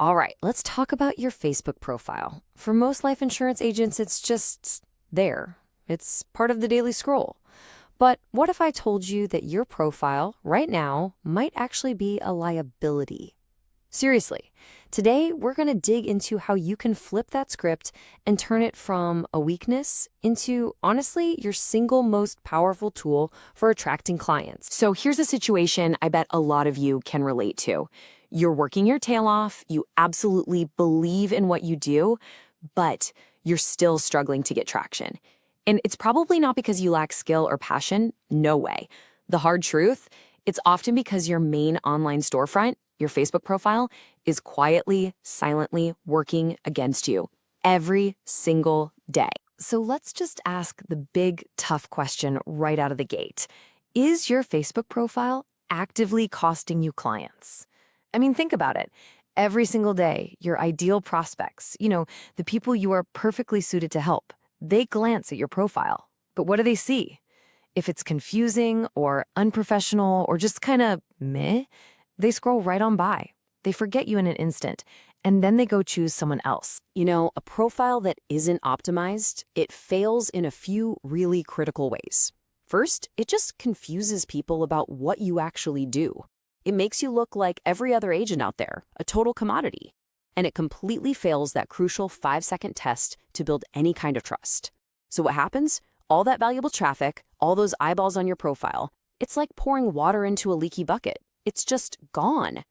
All right, let's talk about your Facebook profile. For most life insurance agents, it's just there. It's part of the daily scroll. But what if I told you that your profile right now might actually be a liability? Seriously, today we're going to dig into how you can flip that script and turn it from a weakness into, honestly, your single most powerful tool for attracting clients. So here's a situation I bet a lot of you can relate to. You're working your tail off, you absolutely believe in what you do, but you're still struggling to get traction. And it's probably not because you lack skill or passion, no way. The hard truth, it's often because your main online storefront, your Facebook profile, is quietly, silently working against you every single day. So let's just ask the big, tough question right out of the gate. Is your Facebook profile actively costing you clients? I mean, think about it. Every single day, your ideal prospects, the people you are perfectly suited to help, they glance at your profile. But what do they see? If it's confusing or unprofessional or just kind of meh, they scroll right on by. They forget you in an instant, and then they go choose someone else. A profile that isn't optimized, it fails in a few really critical ways. First, it just confuses people about what you actually do. It makes you look like every other agent out there, a total commodity. And it completely fails that crucial 5-second test to build any kind of trust. So what happens? All that valuable traffic, all those eyeballs on your profile, it's like pouring water into a leaky bucket. It's just gone.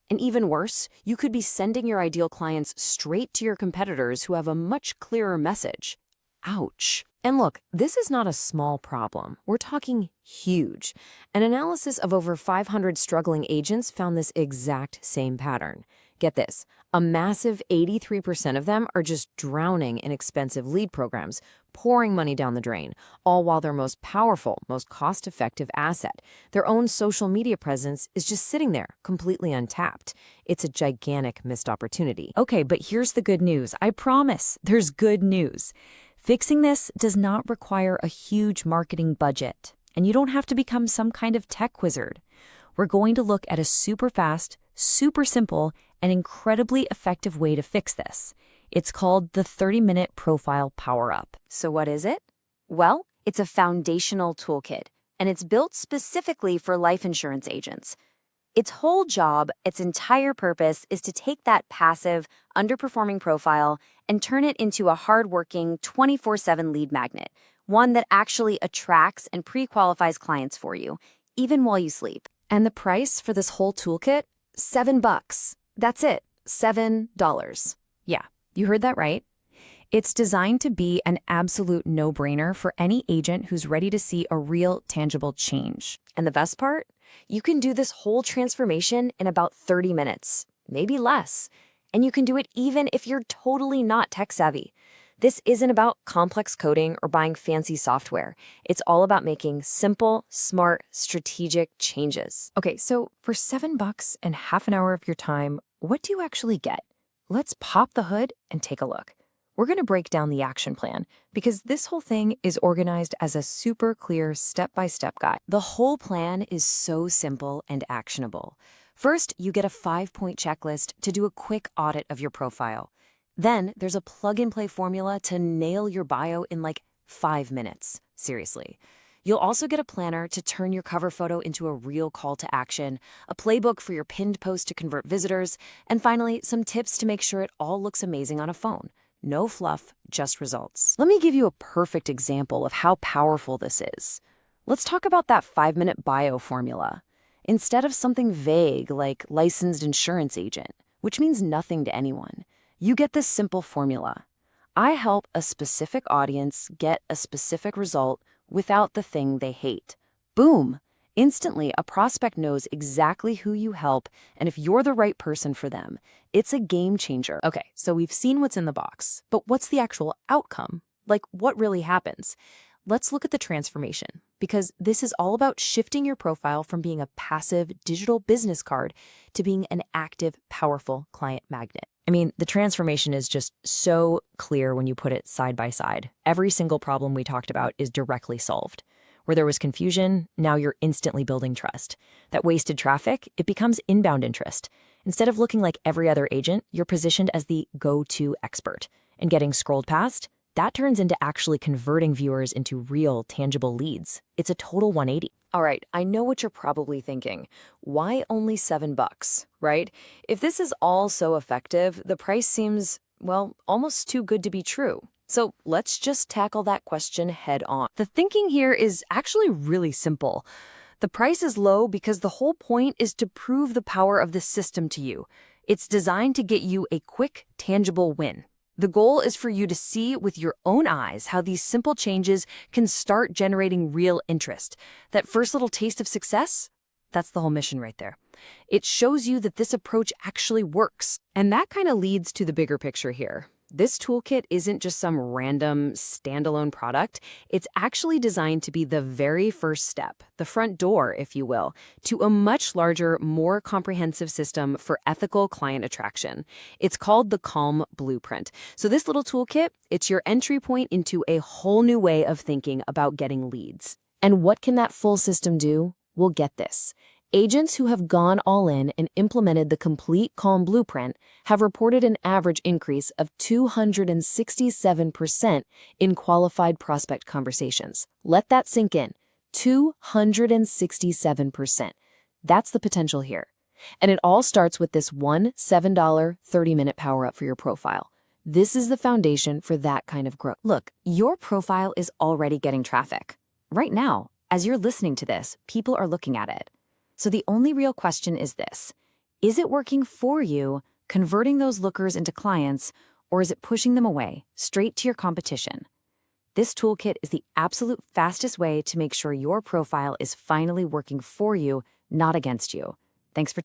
And even worse, you could be sending your ideal clients straight to your competitors who have a much clearer message. Ouch. And look, this is not a small problem. We're talking huge. An analysis of over 500 struggling agents found this exact same pattern. Get this, a massive 83% of them are just drowning in expensive lead programs, pouring money down the drain, all while their most powerful, most cost-effective asset, their own social media presence, is just sitting there, completely untapped. It's a gigantic missed opportunity. Okay, but here's the good news. I promise, there's good news. Fixing this does not require a huge marketing budget, and you don't have to become some kind of tech wizard. We're going to look at a super fast, super simple, and incredibly effective way to fix this. It's called the 30-minute profile power-up. So what is it? Well, it's a foundational toolkit, and it's built specifically for life insurance agents. Its whole job, its entire purpose, is to take that passive, underperforming profile and turn it into a hardworking 24/7 lead magnet, one that actually attracts and pre-qualifies clients for you, even while you sleep. And the price for this whole toolkit? $7. That's it, $7. Yeah, you heard that right. It's designed to be an absolute no-brainer for any agent who's ready to see a real, tangible change. And the best part? You can do this whole transformation in about 30 minutes, maybe less. And you can do it even if you're totally not tech-savvy. This isn't about complex coding or buying fancy software. It's all about making simple, smart, strategic changes. Okay, so for $7 and half an hour of your time, what do you actually get? Let's pop the hood and take a look. We're going to break down the action plan because this whole thing is organized as a super clear step-by-step guide. The whole plan is so simple and actionable. First, you get a 5-point checklist to do a quick audit of your profile. Then there's a plug-and-play formula to nail your bio in like 5 minutes. Seriously. You'll also get a planner to turn your cover photo into a real call to action, a playbook for your pinned post to convert visitors, and finally, some tips to make sure it all looks amazing on a phone. No fluff, just results. Let me give you a perfect example of how powerful this is. Let's talk about that 5-minute bio formula. Instead of something vague like licensed insurance agent, which means nothing to anyone, you get this simple formula. I help a specific audience get a specific result without the thing they hate. Boom! Instantly, a prospect knows exactly who you help and if you're the right person for them. It's a game changer. Okay, so we've seen what's in the box, but what's the actual outcome? Like, what really happens? Let's look at the transformation, because this is all about shifting your profile from being a passive digital business card to being an active, powerful client magnet. I mean, the transformation is just so clear when you put it side by side. Every single problem we talked about is directly solved. Where there was confusion, now you're instantly building trust. That wasted traffic, it becomes inbound interest. Instead of looking like every other agent, you're positioned as the go-to expert. And getting scrolled past, that turns into actually converting viewers into real, tangible leads. It's a total 180. All right, I know what you're probably thinking. Why only $7, right? If this is all so effective, the price seems, well, almost too good to be true. So let's just tackle that question head on. The thinking here is actually really simple. The price is low because the whole point is to prove the power of the system to you. It's designed to get you a quick, tangible win. The goal is for you to see with your own eyes how these simple changes can start generating real interest. That first little taste of success, that's the whole mission right there. It shows you that this approach actually works. And that kind of leads to the bigger picture here. This toolkit isn't just some random standalone product. It's actually designed to be the very first step, the front door, if you will, to a much larger, more comprehensive system for ethical client attraction. It's called the Calm Blueprint. So this little toolkit, it's your entry point into a whole new way of thinking about getting leads. And what can that full system do? Well, get this. Agents who have gone all in and implemented the complete Calm Blueprint have reported an average increase of 267% in qualified prospect conversations. Let that sink in. 267%. That's the potential here. And it all starts with this one $7 30-minute power-up for your profile. This is the foundation for that kind of growth. Look, your profile is already getting traffic. Right now, as you're listening to this, people are looking at it. So the only real question is this: is it working for you, converting those lookers into clients, or is it pushing them away, straight to your competition? This toolkit is the absolute fastest way to make sure your profile is finally working for you, not against you. Thanks for